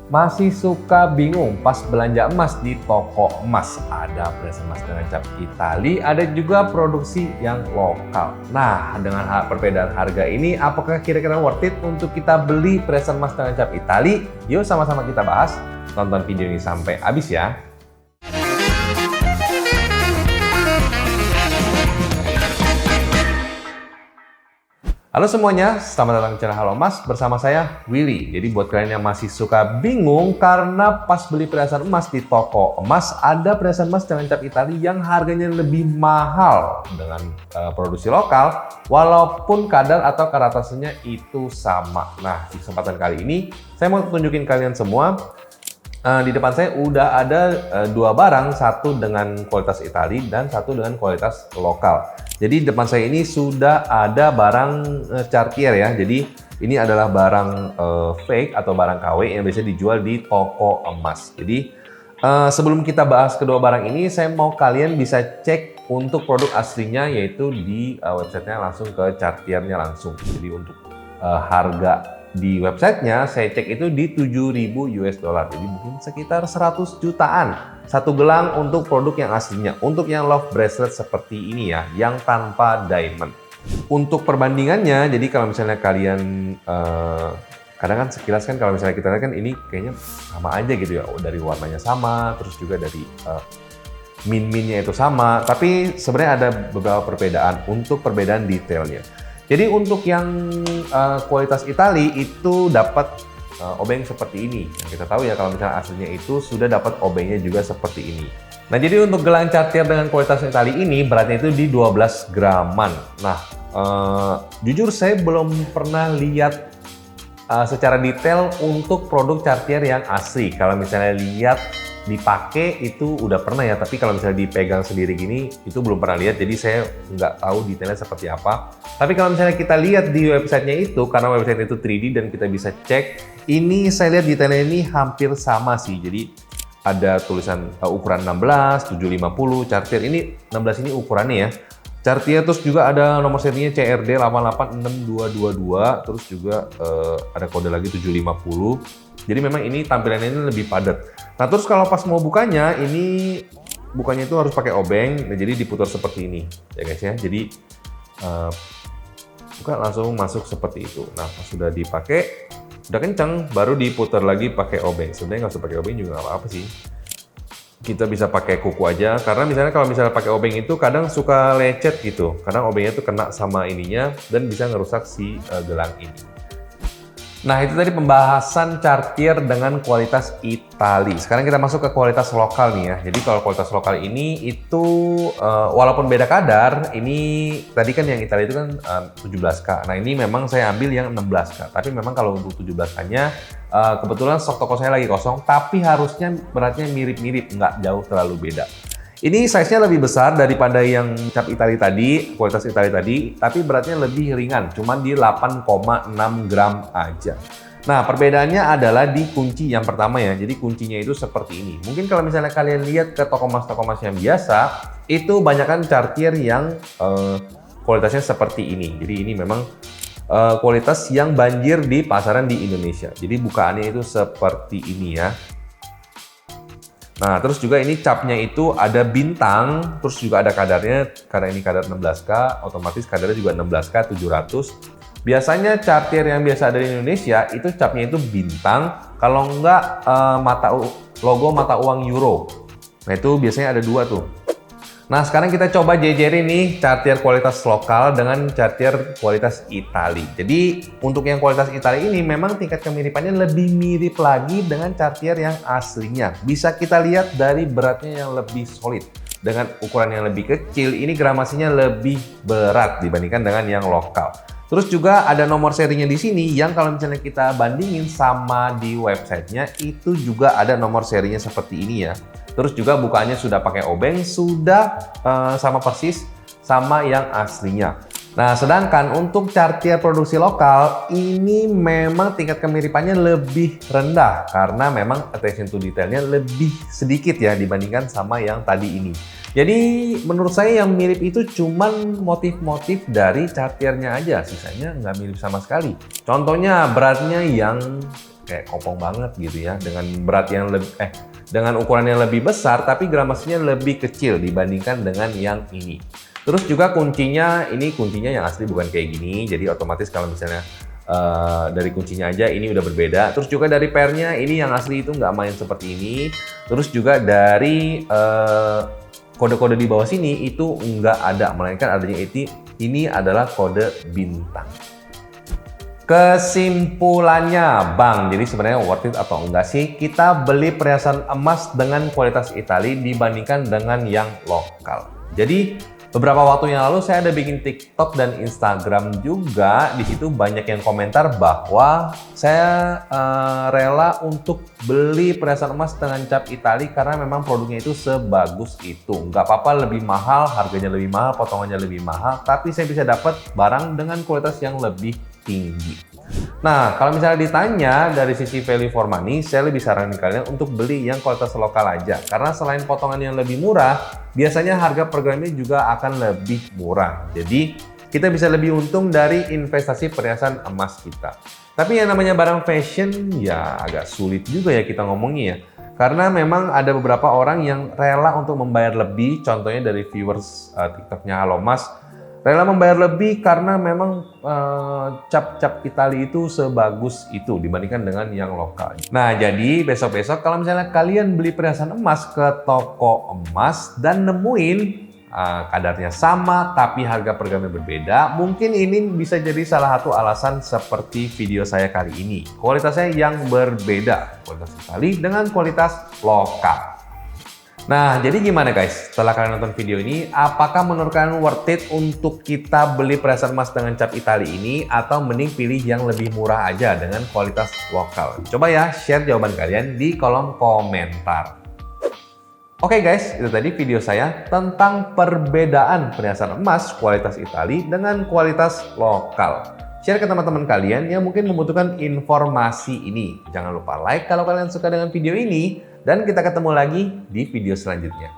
Masih suka bingung pas belanja emas di toko emas? Ada perhiasan emas dengan cap Itali, ada juga produksi yang lokal. Nah, dengan perbedaan harga ini, apakah kira-kira worth it untuk kita beli perhiasan emas dengan cap Itali? Yuk sama-sama kita bahas. Tonton video ini sampai habis ya. Halo semuanya, selamat datang di channel Halo Emas bersama saya Willy. Jadi buat kalian yang masih suka bingung karena pas beli perhiasan emas di toko emas, ada perhiasan emas dengan cap Itali yang harganya lebih mahal dengan produksi lokal, walaupun kadar atau karatasenya itu sama. Nah, di kesempatan kali ini saya mau tunjukin kalian semua. Di depan saya udah ada dua barang, satu dengan kualitas Itali dan satu dengan kualitas lokal. Jadi di depan saya ini sudah ada barang Cartier ya. Jadi ini adalah barang fake atau barang KW yang biasa dijual di toko emas. Jadi sebelum kita bahas kedua barang ini, saya mau kalian bisa cek untuk produk aslinya, yaitu di websitenya langsung ke Cartiernya langsung. Jadi untuk harga di websitenya saya cek itu di 7.000 US dollar, jadi mungkin sekitar 100 jutaan satu gelang untuk produk yang aslinya. Untuk yang love bracelet seperti ini ya, yang tanpa diamond. Untuk perbandingannya, jadi kalau misalnya kalian kadang kan sekilas kan kalau misalnya kita lihat kan ini kayaknya sama aja gitu ya, dari warnanya sama, terus juga dari min-minnya itu sama, tapi sebenarnya ada beberapa perbedaan untuk perbedaan detailnya. Jadi untuk yang kualitas Itali itu dapat obeng seperti ini. Yang kita tahu ya, kalau misalnya aslinya itu sudah dapat obengnya juga seperti ini. Nah, jadi untuk gelang Cartier dengan kualitas Itali ini beratnya itu di 12 graman. Nah, jujur saya belum pernah lihat secara detail untuk produk Cartier yang asli. Kalau misalnya lihat dipakai itu udah pernah ya, tapi kalau misalnya dipegang sendiri gini itu belum pernah lihat, jadi saya nggak tahu detailnya seperti apa. Tapi kalau misalnya kita lihat di websitenya itu, karena website itu 3D dan kita bisa cek, ini saya lihat detailnya ini hampir sama sih. Jadi ada tulisan ukuran 16, 750, Cartier ini 16 ini ukurannya ya. Cartier, terus juga ada nomor serinya CRD 886222, terus juga ada kode lagi 750. Jadi memang ini tampilannya ini lebih padat. Nah, terus kalau pas mau bukanya, ini bukanya itu harus pakai obeng. Nah, jadi diputar seperti ini ya guys ya. Jadi buka langsung masuk seperti itu. Nah, pas sudah dipakai, udah kencang, baru diputar lagi pakai obeng. Sebenarnya nggak usah pakai obeng juga nggak apa-apa sih. Kita bisa pakai kuku aja, karena misalnya kalau misalnya pakai obeng itu kadang suka lecet gitu. Kadang obengnya tuh kena sama ininya dan bisa ngerusak si gelang ini. Nah, itu tadi pembahasan Cartier dengan kualitas Itali. Sekarang kita masuk ke kualitas lokal nih ya. Jadi kalau kualitas lokal ini itu walaupun beda kadar, ini tadi kan yang Itali itu kan 17K. Nah, ini memang saya ambil yang 16K. Tapi memang kalau untuk 17K-nya kebetulan stok toko saya lagi kosong, tapi harusnya beratnya mirip-mirip, nggak jauh terlalu beda. Ini size-nya lebih besar daripada yang cap Itali tadi, kualitas Itali tadi, tapi beratnya lebih ringan, cuma di 8,6 gram aja. Nah, perbedaannya adalah di kunci yang pertama ya. Jadi kuncinya itu seperti ini. Mungkin kalau misalnya kalian lihat ke toko emas yang biasa, itu banyakkan Cartier yang kualitasnya seperti ini. Jadi ini memang kualitas yang banjir di pasaran di Indonesia. Jadi bukaannya itu seperti ini ya. Nah, terus juga ini capnya itu ada bintang, terus juga ada kadarnya, karena ini kadar 16K, otomatis kadarnya juga 16K 700. Biasanya Cartier yang biasa ada di Indonesia, itu capnya itu bintang, kalau enggak logo mata uang euro. Nah, itu biasanya ada dua tuh. Nah, sekarang kita coba jejerin nih Cartier kualitas lokal dengan Cartier kualitas Itali. Jadi untuk yang kualitas Itali ini memang tingkat kemiripannya lebih mirip lagi dengan Cartier yang aslinya. Bisa kita lihat dari beratnya yang lebih solid. Dengan ukuran yang lebih kecil, ini gramasinya lebih berat dibandingkan dengan yang lokal. Terus juga ada nomor serinya di sini yang kalau misalnya kita bandingin sama di websitenya, itu juga ada nomor serinya seperti ini ya. Terus juga bukaannya sudah pakai obeng, sudah sama persis sama yang aslinya. Nah, sedangkan untuk Cartier produksi lokal, ini memang tingkat kemiripannya lebih rendah karena memang attention to detailnya lebih sedikit ya dibandingkan sama yang tadi ini. Jadi menurut saya yang mirip itu cuman motif-motif dari Cartiernya aja, sisanya nggak mirip sama sekali. Contohnya beratnya yang kayak kopong banget gitu ya, dengan berat yang lebih dengan ukuran yang lebih besar tapi gramasinya lebih kecil dibandingkan dengan yang ini. Terus juga kuncinya, ini kuncinya yang asli bukan kayak gini, jadi otomatis kalau misalnya dari kuncinya aja ini udah berbeda. Terus juga dari pairnya ini yang asli itu nggak main seperti ini. Terus juga dari kode-kode di bawah sini itu nggak ada, melainkan adanya ini adalah kode bintang. Kesimpulannya, Bang, jadi sebenarnya worth it atau enggak sih kita beli perhiasan emas dengan kualitas Itali dibandingkan dengan yang lokal? Jadi beberapa waktu yang lalu saya ada bikin TikTok dan Instagram juga. Di situ banyak yang komentar bahwa saya rela untuk beli perhiasan emas dengan cap Itali karena memang produknya itu sebagus itu. Nggak apa-apa lebih mahal, harganya lebih mahal, potongannya lebih mahal, tapi saya bisa dapat barang dengan kualitas yang lebih tinggi. Nah, kalau misalnya ditanya dari sisi value for money, saya lebih saranin kalian untuk beli yang kualitas lokal aja. Karena selain potongan yang lebih murah, biasanya harga per gramnya juga akan lebih murah. Jadi, kita bisa lebih untung dari investasi perhiasan emas kita. Tapi yang namanya barang fashion, ya agak sulit juga ya kita ngomongnya ya. Karena memang ada beberapa orang yang rela untuk membayar lebih, contohnya dari viewers TikToknya Halo Mas, rela membayar lebih karena memang cap-cap Itali itu sebagus itu dibandingkan dengan yang lokal. Nah, jadi besok-besok kalau misalnya kalian beli perhiasan emas ke toko emas dan nemuin kadarnya sama tapi harga per gramnya berbeda, mungkin ini bisa jadi salah satu alasan seperti video saya kali ini. Kualitasnya yang berbeda, kualitas Itali dengan kualitas lokal. Nah, jadi gimana guys? Setelah kalian nonton video ini, apakah menurut kalian worth it untuk kita beli perhiasan emas dengan cap Itali ini atau mending pilih yang lebih murah aja dengan kualitas lokal? Coba ya share jawaban kalian di kolom komentar. Oke guys, itu tadi video saya tentang perbedaan perhiasan emas kualitas Itali dengan kualitas lokal. Share ke teman-teman kalian yang mungkin membutuhkan informasi ini. Jangan lupa like kalau kalian suka dengan video ini. Dan kita ketemu lagi di video selanjutnya.